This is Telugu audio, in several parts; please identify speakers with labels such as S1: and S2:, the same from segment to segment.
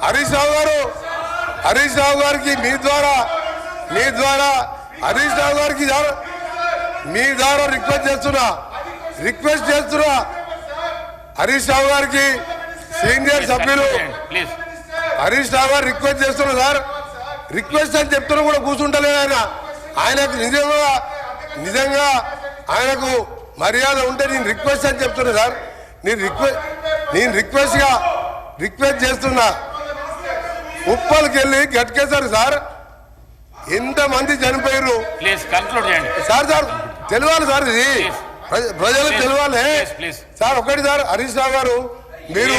S1: హరీష్ రావు గారికి మీ ద్వారా హరీష్ రావు గారికి మీ ద్వారా రిక్వెస్ట్ చేస్తున్నా హరీష్ రావు గారికి సీనియర్ సభ్యులు హరీష్ రావు గారు రిక్వెస్ట్ చేస్తున్నా సార్. రిక్వెస్ట్ అని చెప్తున్నా కూడా కూర్చుంటలేదు ఆయనకు నిజంగా ఆయనకు మర్యాద ఉంటే నేను రిక్వెస్ట్ అని చెప్తున్నా సార్. నేను రిక్వెస్ట్ చేస్తున్నా. ఉప్పల్కి వెళ్ళి గట్కేశారు సార్. ఎంతమంది చనిపోయారు సార్ తెలియాలి సార్. ఇది ప్రజలకు తెలియాలి సార్. ఒకటి సార్ హరీష్ రావు గారు మీరు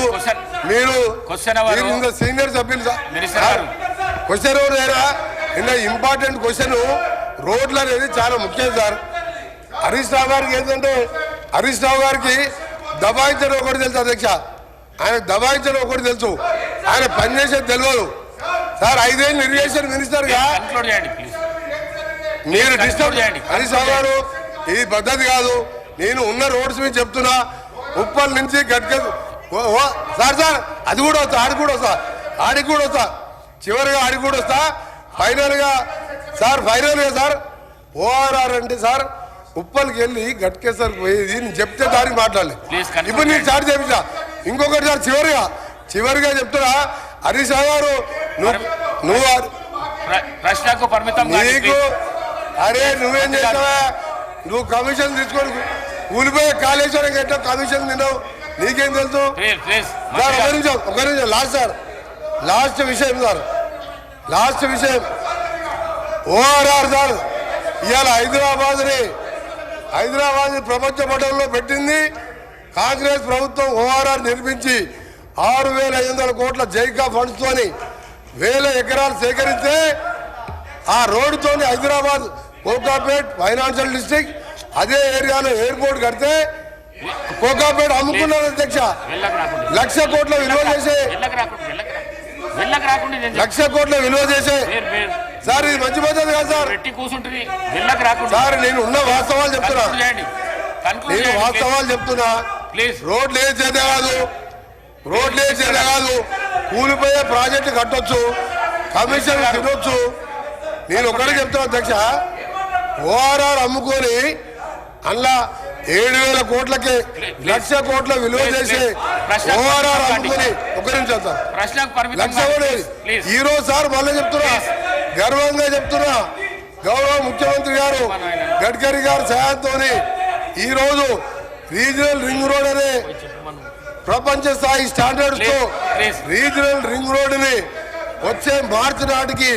S1: సీనియర్ సభ్యులు సార్. క్వశ్చన్ నిన్న ఇంపార్టెంట్ క్వశ్చన్ రోడ్లు అనేది చాలా ముఖ్యం సార్. హరీష్ రావు గారికి ఏంటంటే హరీష్ రావు గారికి దబాయించడం ఒకటి తెలుసు అధ్యక్ష. ఆయన దబాయించడం ఒకటి తెలుసు, ఆయన పనిచేసేది తెలియదు సార్. 5 ఏళ్ళు ఇరిగేషన్ మినిస్టర్ గా మీరు డిస్టర్బ్ హరీష్ రావు గారు, ఇది పద్ధతి కాదు. నేను ఉన్న రోడ్స్ మీద చెప్తున్నా. ఉప్పల్ నుంచి సార్ అది కూడా వస్తా, ఆడికి కూడా వస్తా చివరిగా ఆడికి కూడా వస్తా. ఫైనల్ గా సార్ ఓఆర్ఆర్ అంటే సార్ ఉప్పల్కి వెళ్ళి గట్కేసరికి పోయేది నేను చెప్తే దానికి మాట్లాడలేదు. ఇప్పుడు నేను స్టార్ట్ చేయించా. ఇంకొకటి సార్ చివరిగా చెప్తున్నా. హరీష్ రావు గారు నువ్వు
S2: ప్రశ్నకు పరిమితం
S1: నీకు నువ్వేం చేస్తావా? నువ్వు కమిషన్ తీసుకొని కూలిపోయే కాళేశ్వరం ఎట్లా కమిషన్ తిన్నావు నీకేం తెలుసు సార్? ఒక నిమిషం లాస్ట్ విషయం ఓఆర్ఆర్ సార్. ఇవాళ హైదరాబాద్ ప్రపంచ పటంలో పెట్టింది కాంగ్రెస్ ప్రభుత్వం. ఓఆర్ఆర్ నిర్మించి 6,500 కోట్ల జైకా ఫండ్స్ తోని 1000 ఎకరాలు సేకరిస్తే ఆ రోడ్డుతోని హైదరాబాద్ కోకాపేట్ ఫైనాన్షియల్ డిస్ట్రిక్ట్ అదే ఏరియాలో ఎయిర్పోర్ట్ కడితే కోకాపేట్ అమ్ముకున్నారు అధ్యక్ష. 1,00,000 కోట్ల విలువ చేసే సార్ ఇది మంచి పద్ధతి కాదు సార్. సార్ నేను ఉన్న వాస్తవాలు చెప్తున్నా. రోడ్లు వేసేదే కాదు కూలిపోయే ప్రాజెక్టు కట్టొచ్చు, కమిషన్ తినొచ్చు. నేను ఒకటే చెప్తున్నా అధ్యక్ష. ఓఆర్ఆర్ అమ్ముకొని అందులో 7,000 కోట్లకి 1,00,000 కోట్ల విలువ చేసే ఓఆర్ఆర్ అమ్ముకొని ఒక నిమిషం సార్ 1,00,000 ఈరోజు సార్ మళ్ళీ చెప్తున్నా, గర్వంగా చెప్తున్నా. గౌరవ ముఖ్యమంత్రి గారు గడ్కరీ గారి సహాయంతో ఈరోజు రీజనల్ రింగ్ రోడ్ అనే ప్రపంచ స్థాయి స్టాండర్డ్స్ తో రీజనల్ రింగ్ రోడ్ ని వచ్చే మార్చి నాటికి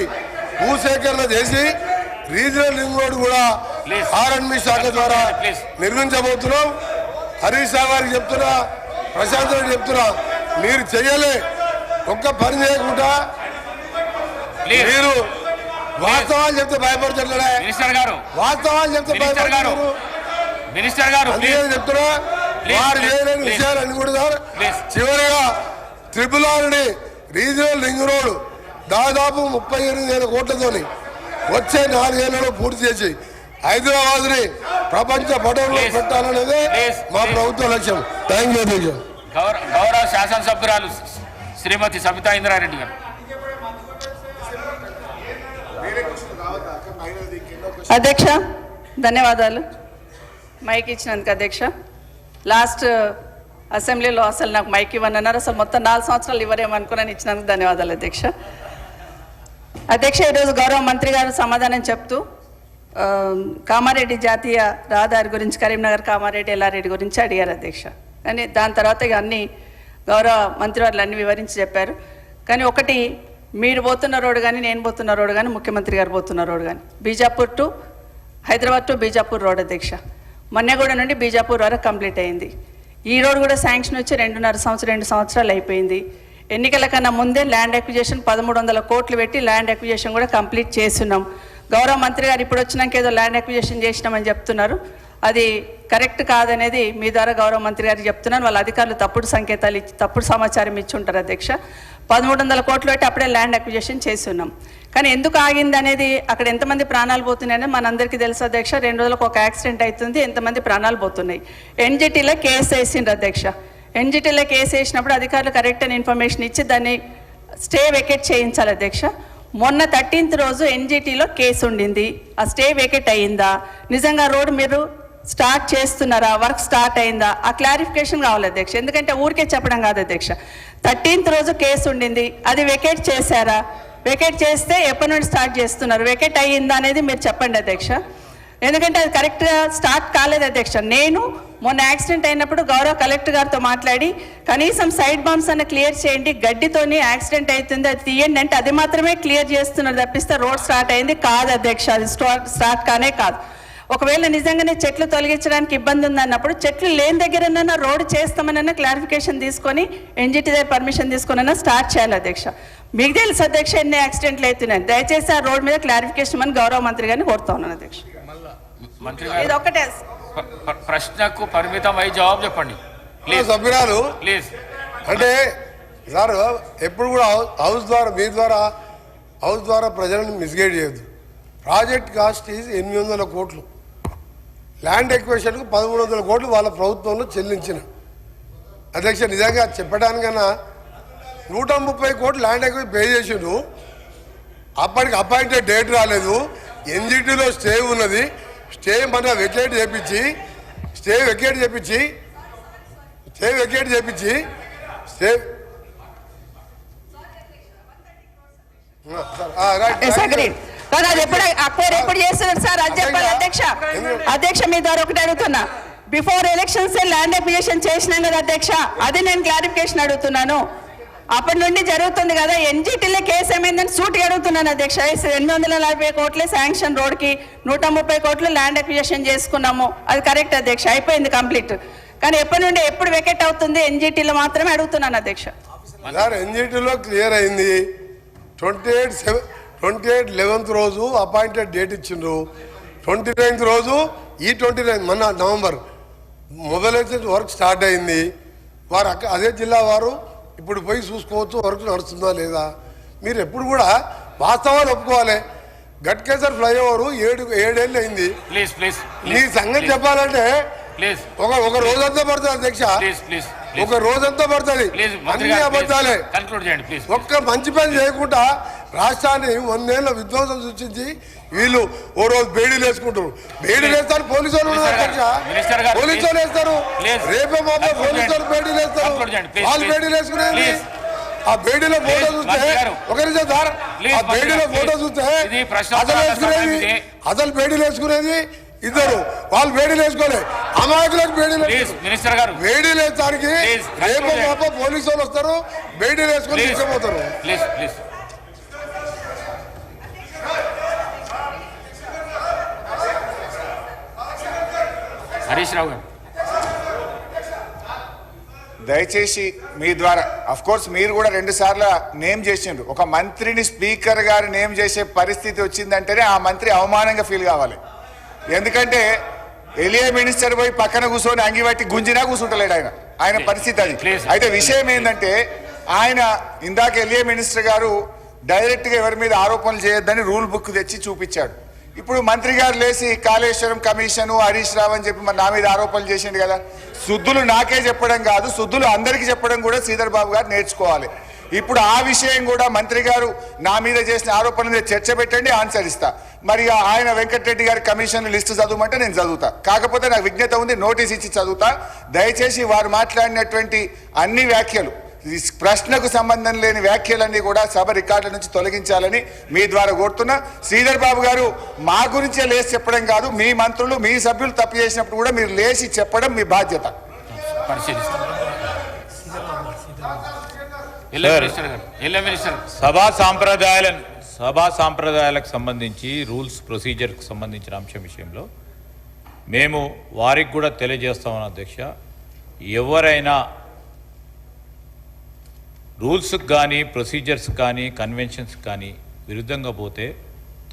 S1: భూసేకరణ చేసి రీజనల్ రింగ్ రోడ్ కూడా ఆర్ఎండ్బి శాఖ ద్వారా నిర్మించబోతున్నాం. హరీష్ రావు గారికి చెప్తున్నా, ప్రశాంత్ రెడ్డి చెప్తున్నా, మీరు చెయ్యలే ఒక్క పని చేయకుండా మీరు వాస్తవాలు చెప్తే భయపడుతున్నాడే. వాస్తవాలు చెప్తే భయపడుతున్నారు చెప్తున్నా. వారు చేయలేని విషయాలన్నీ కూడా సార్. చివరిగా RRR రీజనల్ రింగ్ రోడ్ దాదాపు 38,000 కోట్లతోని వచ్చే 4 ఏళ్లలో పూర్తి చేసి హైదరాబాద్ ని ప్రపంచ పటంలో పెట్టాలనేదే మా ప్రభుత్వ లక్ష్యం. Thank you.
S2: గౌరవ శాసనసభ్యురాలు శ్రీమతి సబితా ఇంద్రారెడ్డి గారు.
S3: అధ్యక్ష ధన్యవాదాలు మైక్ ఇచ్చినందుకు. అధ్యక్ష లాస్ట్ అసెంబ్లీలో అసలు నాకు మైక్ ఇవ్వనన్నారు. అసలు మొత్తం 4 సంవత్సరాలు ఇవ్వరేమనుకున్నాను. ఇచ్చినందుకు ధన్యవాదాలు అధ్యక్ష. ఈరోజు గౌరవ మంత్రి గారు సమాధానం చెప్తూ కామారెడ్డి జాతీయ రహదారి గురించి, కరీంనగర్ కామారెడ్డి ఎల్లారెడ్డి గురించి అడిగారు అధ్యక్ష. కానీ దాని తర్వాత ఇక అన్ని గౌరవ మంత్రివర్యులు అన్ని వివరించి చెప్పారు. కానీ ఒకటి, మీరు పోతున్న రోడ్డు కానీ, నేను పోతున్న రోడ్డు కానీ, ముఖ్యమంత్రి గారు పోతున్న రోడ్డు కానీ Bijapur to Hyderabad to Bijapur road అధ్యక్ష. మన్నెగూడ నుండి బీజాపూర్ వరకు కంప్లీట్ అయింది. ఈ రోడ్ కూడా శాంక్షన్ వచ్చి 2 సంవత్సరాలు అయిపోయింది. ఎన్నికల కన్నా ముందే ల్యాండ్ అక్విజిషన్ 1,300 కోట్లు పెట్టి ల్యాండ్ అక్విజిషన్ కూడా కంప్లీట్ చేస్తున్నాం. గౌరవ మంత్రి గారు ఇప్పుడు వచ్చినాక ఏదో ల్యాండ్ అక్విజిషన్ చేసినామని చెప్తున్నారు. అది కరెక్ట్ కాదనేది మీ ద్వారా గౌరవ మంత్రి గారికి చెప్తున్నాను. వాళ్ళ అధికారులు తప్పుడు సంకేతాలు ఇచ్చి తప్పుడు సమాచారం ఇచ్చి ఉంటారు అధ్యక్ష. 1,300 కోట్లు పెట్టి అప్పుడే ల్యాండ్ అక్విజిషన్ చేస్తున్నాం. కానీ ఎందుకు ఆగింది అనేది, అక్కడ ఎంతమంది ప్రాణాలు పోతున్నాయని మనందరికీ తెలుసు అధ్యక్ష. 2 రోజులకు ఒక యాక్సిడెంట్ అవుతుంది, ఎంతమంది ప్రాణాలు పోతున్నాయి. ఎన్జిటీలో కేసు వేసిండ్రు అధ్యక్ష. ఎన్జిటీలో కేసు వేసినప్పుడు అధికారులు కరెక్ట్ అని ఇన్ఫర్మేషన్ ఇచ్చి దాన్ని స్టే వెకేట్ చేయించాలి అధ్యక్ష. మొన్న 13th రోజు ఎన్జిటీలో కేసు ఉండింది, ఆ స్టే వెకేట్ అయ్యిందా, నిజంగా రోడ్ మీరు స్టార్ట్ చేస్తున్నారా, వర్క్ స్టార్ట్ అయిందా, ఆ క్లారిఫికేషన్ కావాలి అధ్యక్ష. ఎందుకంటే ఊరికే చెప్పడం కాదు అధ్యక్ష. 13th రోజు కేసు ఉండింది, అది వెకేట్ చేశారా, వెకేట్ చేస్తే ఎప్పటి నుండి స్టార్ట్ చేస్తున్నారు, వెకేట్ అయ్యిందా అనేది మీరు చెప్పండి అధ్యక్ష. ఎందుకంటే అది కరెక్ట్గా స్టార్ట్ కాలేదు అధ్యక్ష. నేను మొన్న యాక్సిడెంట్ అయినప్పుడు గౌరవ కలెక్టర్ గారితో మాట్లాడి కనీసం సైడ్ బాంబ్స్ అన్న క్లియర్ చేయండి, గడ్డితోని యాక్సిడెంట్ అవుతుంది అది తీయండి అంటే అది మాత్రమే క్లియర్ చేస్తున్నారు తప్పిస్తే రోడ్ స్టార్ట్ అయింది కాదు అధ్యక్ష. అది స్టార్ట్ కానే కాదు. ఒకవేళ నిజంగానే చెట్లు తొలగించడానికి ఇబ్బంది ఉందన్నప్పుడు చెట్లు లేని దగ్గరనన్నా రోడ్డు చేస్తామనన్నా క్లారిఫికేషన్ తీసుకొని ఎన్జిటి దగ్గర పర్మిషన్ తీసుకొనన్నా స్టార్ట్ చేయాలి అధ్యక్ష. మీకు తెలుసు అధ్యక్ష ఎన్ని యాక్సిడెంట్లు అవుతున్నాయి. దయచేసి ఆ రోడ్ మీద క్లారిఫికేషన్ అని గౌరవ మంత్రి గారిని కోరుతా ఉన్నాను అధ్యక్ష.
S2: మంత్రి
S3: ఇది ఒక్కటే
S2: ప్రశ్నకు పరిమితం అయ్యి జవాబు చెప్పండి ప్లీజ్.
S1: సభ్యురాలు
S2: ప్లీజ్
S1: అంటే సార్ ఎప్పుడు కూడా హౌస్ ద్వారా మీ ద్వారా హౌస్ ద్వారా ప్రజలను మిస్గైడ్ చేయొద్దు. ప్రాజెక్ట్ కాస్ట్ ఈజ్ 800 కోట్లు, ల్యాండ్ ఎక్విజిషన్కు 1300 కోట్లు వాళ్ళ ప్రభుత్వంలో చెల్లించిన అధ్యక్ష. నిజంగా చెప్పడానికన్నా 130 కోట్లు ల్యాండ్ ఎక్విజిషన్ పే చేసిండు. అప్పటికి అపాయింటెడ్ డేట్ రాలేదు, ఎన్జిటీలో స్టే ఉన్నది, స్టే మన వెకేట్ చేపించి స్టే
S3: ఎప్పుడు చేస్తున్నారు సార్ అది చెప్పాలి అధ్యక్ష. అధ్యక్ష మీ ద్వారా ఒకటి అడుగుతున్నా, బిఫోర్ ఎలక్షన్స్ ల్యాండ్ అక్విజిషన్ చేసినాం కదా అధ్యక్ష, అది నేను క్లారిఫికేషన్ అడుగుతున్నాను. అప్పటి నుండి జరుగుతుంది కదా, ఎన్జిటీలో కేసు ఏమైందని సూటిగా అడుగుతున్నాను అధ్యక్ష. 840 కోట్లే శాంక్షన్ రోడ్కి, 130 కోట్లు ల్యాండ్ అక్విజిషన్ చేసుకున్నాము, అది కరెక్ట్ అధ్యక్ష, అయిపోయింది కంప్లీట్. కానీ ఎప్పటి నుండి ఎప్పుడు వెకెట్ అవుతుంది ఎన్జిటీలో మాత్రమే అడుగుతున్నాను అధ్యక్ష.
S1: ఎన్జిటీలో క్లియర్ అయింది. 28/11 రోజు అపాయింటెడ్ డేట్ ఇచ్చిండ్రు. 29th రోజు ఈ 29 మన నవంబర్ మొబైలైజేషన్ వర్క్ స్టార్ట్ అయింది. వారు అదే జిల్లా వారు ఇప్పుడు పోయి చూసుకోవచ్చు వర్క్ నడుస్తుందా లేదా. మీరు ఎప్పుడు కూడా వాస్తవాలు ఒప్పుకోవాలి. గట్కేసర్ ఫ్లైఓవర్ 7 ఏళ్ళు అయింది. మీ సంగతి చెప్పాలంటే ఒక రోజంతా పడుతుంది అధ్యక్ష, ఒక రోజంతా పడుతుంది. అన్ని అబద్ధాలే. ఒక్క మంచి పని చేయకుండా రాష్ట్రాన్ని 100 ఏళ్ళ విధ్వంసం సృష్టించి వీళ్ళు ఓ రోజు బేడీలు వేసుకుంటారు. బేడీలు వేస్తారు పోలీసు వాళ్ళు అధ్యక్ష, పోలీసు వాళ్ళు వేస్తారు, రేపే మాపే పోలీసు వాళ్ళు బేడీలు వేస్తారు. వాళ్ళు బేడీలు వేసుకునేది ఆ బేడీలో ఫోటో చూస్తే ఒకరి ఆ బేడీలో ఫోటో చూస్తే అసలు బేడీలు వేసుకునేది ఇద్దరు, వాళ్ళు బేడీలు వేసుకోలే, అమాయకులకు బేడీలు బేడీలు వేయడానికి రేపు మాప పోలీసు వాళ్ళు వస్తారు, బేడీలు వేసుకొని తీసుకుపోతారు.
S2: హరీష్ రావు గారు
S4: దయచేసి మీ ద్వారా కోర్స్ మీరు కూడా 2 సార్లు నేమ్ చేసిండ్రు. ఒక మంత్రిని స్పీకర్ గారు నేమ్ చేసే పరిస్థితి వచ్చిందంటేనే ఆ మంత్రి అవమానంగా ఫీల్ కావాలి. ఎందుకంటే ఎలియా మినిస్టర్ పోయి పక్కన కూర్చొని అంగిబట్టి గుంజినా కూర్చుంటలేడు ఆయన పరిస్థితి అది. అయితే విషయం ఏంటంటే ఆయన ఇందాక ఎలియా మినిస్టర్ గారు డైరెక్ట్గా ఎవరి మీద ఆరోపణలు చేయొద్దని రూల్ బుక్ తెచ్చి చూపించాడు. ఇప్పుడు మంత్రి గారు లేచి కాళేశ్వరం కమిషను హరీష్ రావు అని చెప్పి మరి నా మీద ఆరోపణలు చేసిండు కదా. శుద్ధులు నాకే చెప్పడం కాదు, శుద్ధులు అందరికీ చెప్పడం కూడా శ్రీధర్ బాబు గారు నేర్చుకోవాలి. ఇప్పుడు ఆ విషయం కూడా మంత్రి గారు నా మీద చేసిన ఆరోపణల మీద చర్చ పెట్టండి, ఆన్సర్ ఇస్తా. మరి ఆయన వెంకటరెడ్డి గారి కమిషన్ లిస్టు చదవమంటే నేను చదువుతా. కాకపోతే నాకు విజ్ఞత ఉంది, నోటీస్ ఇచ్చి చదువుతా. దయచేసి వారు మాట్లాడినటువంటి అన్ని వ్యాఖ్యలు, ప్రశ్నకు సంబంధం లేని వ్యాఖ్యలన్నీ కూడా సభ రికార్డుల నుంచి తొలగించాలని మీ ద్వారా కోరుతున్నా. శ్రీధర్ బాబు గారు మా గురించే లేచి చెప్పడం కాదు, మీ మంత్రులు మీ సభ్యులు తప్పు చేసినప్పుడు కూడా మీరు లేచి చెప్పడం మీ బాధ్యత.
S5: సభా సాంప్రదాయాలకు సంబంధించి రూల్స్ ప్రొసీజర్కి సంబంధించిన అంశం విషయంలో మేము వారికి కూడా తెలియజేస్తామని అధ్యక్ష. ఎవరైనా రూల్స్కి కానీ ప్రొసీజర్స్ కానీ కన్వెన్షన్స్ కానీ విరుద్ధంగా పోతే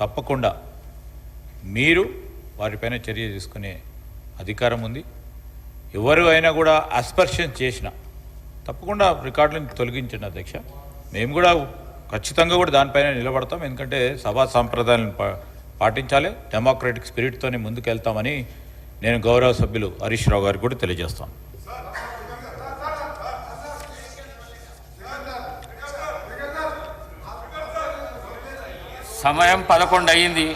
S5: తప్పకుండా మీరు వారిపైన చర్య తీసుకునే అధికారం ఉంది. ఎవరు అయినా కూడా అస్పర్షన్ చేసిన తప్పకుండా రికార్డులను తొలగించండి అధ్యక్ష. మేము కూడా ఖచ్చితంగా కూడా దానిపైన నిలబడతాం. ఎందుకంటే సభా సాంప్రదాయాలను పాటించాలి, డెమోక్రటిక్ స్పిరిట్తోనే ముందుకెళ్తామని నేను గౌరవ సభ్యులు హరీష్ రావు గారికి కూడా తెలియజేస్తాను.
S2: సమయం 11 అయ్యింది.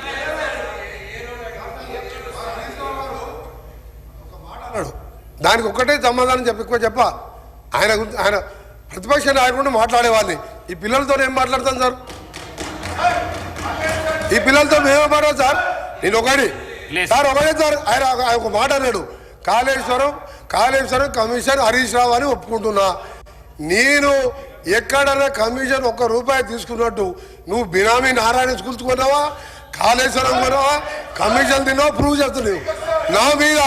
S1: దానికి ఒక్కటే సమాధానం చెప్ప ఆయన ప్రతిపక్ష నాయకుడు మాట్లాడేవాడిని. ఈ పిల్లలతో ఏం మాట్లాడతాను సార్? ఈ పిల్లలతో మేమే మాట్లాడు సార్. నేను ఒకటి సార్ ఒకటే సార్, ఆయన ఒక మాట అన్నాడు, కాళేశ్వరం కమిషన్ హరీష్ రావు అని ఒప్పుకుంటున్నా. నేను ఎక్కడన్నా కమిషన్ ₹1 తీసుకున్నట్టు నువ్వు బినామీ నారాయణ స్కూల్స్ కొన్నావా, కాళేశ్వరం కొన్నావా, కమిషన్ తిన్నావా ప్రూవ్ చేస్తున్నావు. నా మీద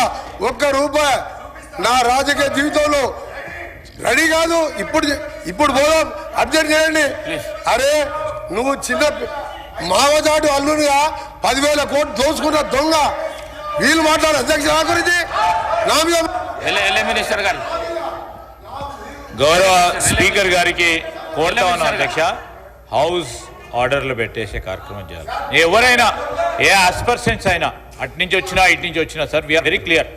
S1: ₹1 నా రాజకీయ జీవితంలో రెడీ కాదు. ఇప్పుడు పోదాం, అబ్జెక్ట్ చేయండి. అరే నువ్వు చిన్న మావజాటు అల్లునిగా 10,000 కోట్లు దోచుకున్న దొంగ. వీళ్ళు మాట్లాడు అధ్యక్ష నా గురించి నా మీద.
S2: మినిస్టర్ గారు,
S5: గౌరవ స్పీకర్ గారికి కోరుతా ఉన్నా అధ్యక్ష, హౌస్ ఆర్డర్లు పెట్టేసే కార్యక్రమం చేయాలి. ఎవరైనా ఏ ఆస్పర్సెన్స్ అయినా అటు నుంచి వచ్చినా ఇటు నుంచి వచ్చినా సార్, వీఆర్ వెరీ క్లియర్.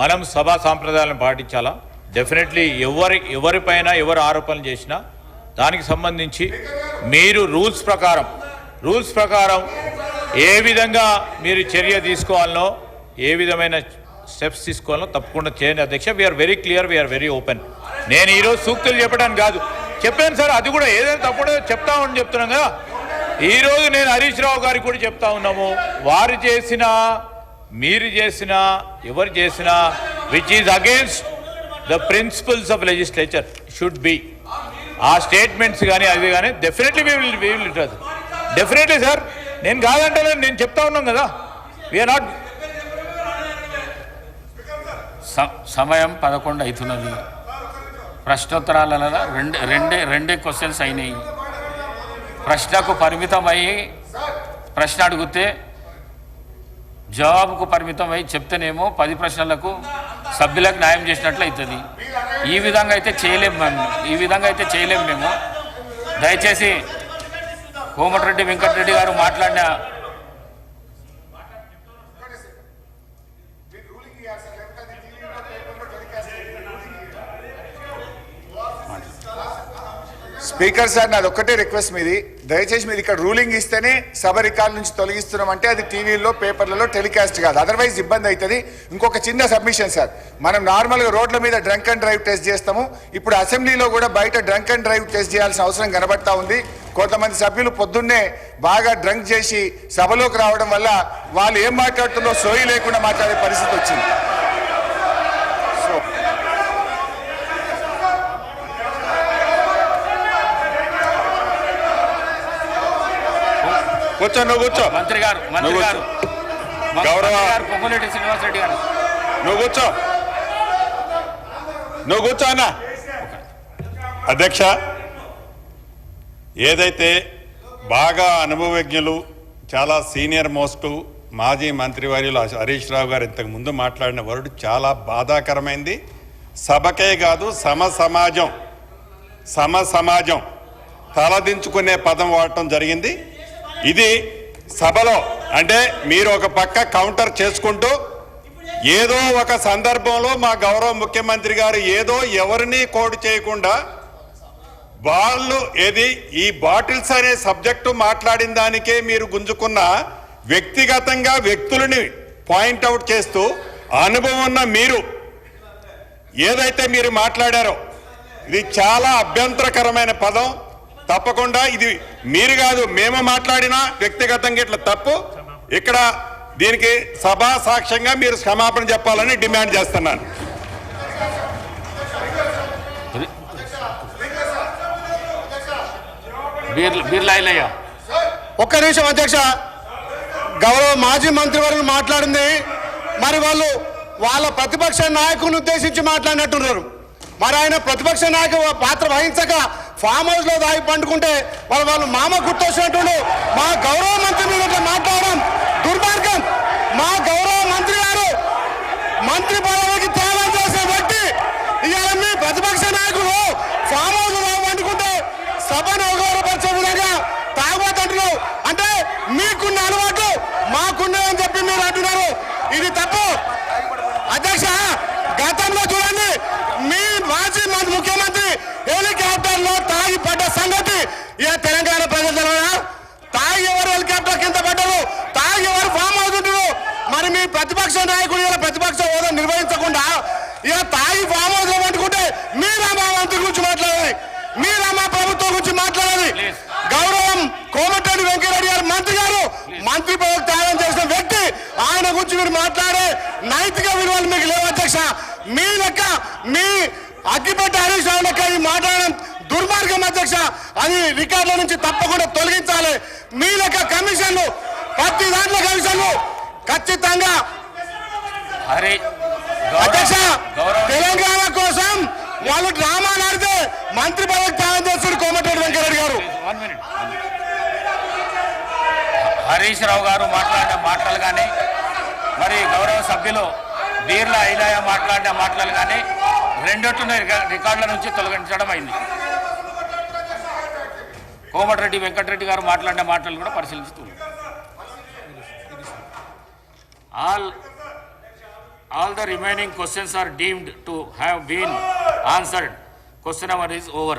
S5: మనం సభా సాంప్రదాయాలను పాటించాలా. డెఫినెట్లీ ఎవరిపైన ఎవరు ఆరోపణలు చేసినా దానికి సంబంధించి మీరు రూల్స్ ప్రకారం ఏ విధంగా మీరు చర్య తీసుకోవాలనో, ఏ విధమైన స్టెప్స్ తీసుకోవాలనో తప్పకుండా చేయండి అధ్యక్ష. We are very clear, we are very open. నేను ఈరోజు సూక్తులు చెప్పడానికి కాదు, చెప్పాను సార్, అది కూడా ఏదైనా తప్పుడో చెప్తామని చెప్తున్నాం కదా. ఈరోజు నేను హరీష్ రావు గారికి కూడా చెప్తా ఉన్నాము, వారు చేసినా మీరు చేసినా ఎవరు చేసినా which is against the principles of legislature should be. ఆ స్టేట్మెంట్స్ కానీ అవి కానీ definitely we will definitely sir. నేను కాదంటే నేను చెప్తా ఉన్నాం కదా, వీఆర్ నాట్.
S2: సమయం 11 అవుతున్నది. ప్రశ్నోత్తరాలలో రెండే క్వశ్చన్స్ అయినాయి. ప్రశ్నకు పరిమితమయ్యి ప్రశ్న అడిగితే జవాబుకు పరిమితమై చెప్తేనేమో 10 ప్రశ్నలకు సభ్యులకు న్యాయం చేసినట్లు అవుతుంది. ఈ విధంగా అయితే చేయలేము మేము. దయచేసి కోమటిరెడ్డి వెంకటరెడ్డి గారు మాట్లాడిన
S4: స్పీకర్ సార్, నాది ఒక్కటే రిక్వెస్ట్ మీది, దయచేసి మీరు ఇక్కడ రూలింగ్ ఇస్తేనే సభ రికార్డు నుంచి తొలగిస్తున్నాం అంటే అది టీవీలో పేపర్లలో టెలికాస్ట్ కాదు, అదర్వైజ్ ఇబ్బంది అవుతుంది. ఇంకొక చిన్న సబ్మిషన్ సార్, మనం నార్మల్గా రోడ్ల మీద డ్రంక్ అండ్ డ్రైవ్ టెస్ట్ చేస్తాము, ఇప్పుడు అసెంబ్లీలో కూడా బయట డ్రంక్ అండ్ డ్రైవ్ టెస్ట్ చేయాల్సిన అవసరం కనబడతా ఉంది. కొంతమంది సభ్యులు పొద్దున్నే బాగా డ్రంక్ చేసి సభలోకి రావడం వల్ల వాళ్ళు ఏం మాట్లాడుతుందో సోయి లేకుండా మాట్లాడే పరిస్థితి వచ్చింది.
S5: కూర్చో, నువ్వు కూర్చో.
S2: మంత్రి గారు
S5: గౌరవ
S2: పొంగులేటి శ్రీనివాసరెడ్డి గారు
S5: నువ్వు కూర్చో అన్న.
S6: అధ్యక్ష, ఏదైతే బాగా అనుభవజ్ఞులు, చాలా సీనియర్ మోస్ట్ మాజీ మంత్రివర్యులు హరీష్ రావు గారు ఇంతకు ముందు మాట్లాడిన వర్డ్ చాలా బాధాకరమైంది. సభకే కాదు సమాజం తలదించుకునే పదం వాడటం జరిగింది. ఇది సభలో అంటే మీరు ఒక పక్క కౌంటర్ చేసుకుంటూ ఏదో ఒక సందర్భంలో మా గౌరవ ముఖ్యమంత్రి గారు ఏదో ఎవరిని కోడ్ చేయకుండా వాళ్ళు ఈ బాటిల్స్ అనే సబ్జెక్టు మాట్లాడిన దానికే మీరు గుంజుకున్న వ్యక్తిగతంగా వ్యక్తులని పాయింట్అవుట్ చేస్తూ అనుభవం ఉన్న మీరు ఏదైతే మీరు మాట్లాడారో ఇది చాలా అభ్యంతరకరమైన పదం. తప్పకుండా ఇది మీరు కాదు మేము మాట్లాడినా వ్యక్తిగతంగా ఇట్లా తప్పు. ఇక్కడ దీనికి సభా సాక్ష్యంగా మీరు క్షమాపణ చెప్పాలని డిమాండ్ చేస్తున్నాను.
S1: ఒక్క నిమిషం అధ్యక్ష, గౌరవ మాజీ మంత్రివర్యులు మాట్లాడింది మరి వాళ్ళ ప్రతిపక్ష నాయకుని ఉద్దేశించి మాట్లాడినట్టున్నారు. మరి ఆయన ప్రతిపక్ష నాయకు పాత్ర వహించక ఫామ్ హౌస్ లో దాగి పండుకుంటే వాళ్ళు మామ గుర్తొచ్చినట్టు మా గౌరవ మంత్రి మీద మాట్లాడడం దుర్మార్గం. మా గౌరవ మంత్రి గారు మంత్రి పదవికి త్యాగం చేసే వ్యక్తి ఇవాళ మీ ప్రతిపక్ష నాయకులు ఫామ్ హౌస్ లో పండుకుంటే సభను అవగౌరవపరిచే విధంగా తాగుబోతుంటున్నారు. అంటే మీకున్న అలవాట్లు మాకున్నాయని చెప్పి మీరు అంటున్నారు, ఇది తప్పు. అధ్యక్ష, గతంలో చూడండి మీ మాజీ ముఖ్యమంత్రి హెలికాప్టర్ లో తాగి పడ్డ సంగతి ఇక తెలంగాణ ప్రజల తాగి మరి మీ ప్రతిపక్ష నాయకుడు ఇలా ప్రతిపక్ష హోదా నిర్వహించకుండా ఇలా తాగి ఫామ్ హౌస్ పట్టుకుంటే మీరా మా మంత్రి గురించి మాట్లాడాలి, మీరా మా ప్రభుత్వం గురించి మాట్లాడాలి. గౌరవం కోమటిరెడ్డి వెంకటరెడ్డి గారు మంత్రి గారు మంత్రి పదవి త్యాగం చేసిన వ్యక్తి, ఆయన గురించి మీరు మాట్లాడే నైతిక విలువలు మీకు లేవు అధ్యక్ష. మీ లెక్క మీ అగ్గిపెట్టి హరీష్ రావు లెక్క ఈ మాట్లాడడం దుర్మార్గం అధ్యక్ష. అది రికార్డుల నుంచి తప్పకుండా తొలగించాలి. మీ లెక్క కమిషన్లు ప్రతి దాంట్లో కమిషన్లు ఖచ్చితంగా అధ్యక్ష. తెలంగాణ కోసం వాళ్ళు డ్రామా ఆడితే మంత్రి పదవికి త్యాగం చేస్తారు కోమటిరెడ్డి వెంకటరెడ్డి గారు.
S2: హరీష్ రావు గారు మాట్లాడిన మాటలు కానీ, మరి గౌరవ సభ్యులు బీర్ల ఐలయ్య మాట్లాడిన మాటలు కానీ రెండొట్టున రికార్డుల నుంచి తొలగించడం అయింది. కోమటిరెడ్డి వెంకటరెడ్డి గారు మాట్లాడిన మాటలు కూడా పరిశీలిస్తుంది. All the remaining questions are deemed to have been answered. Question hour is over.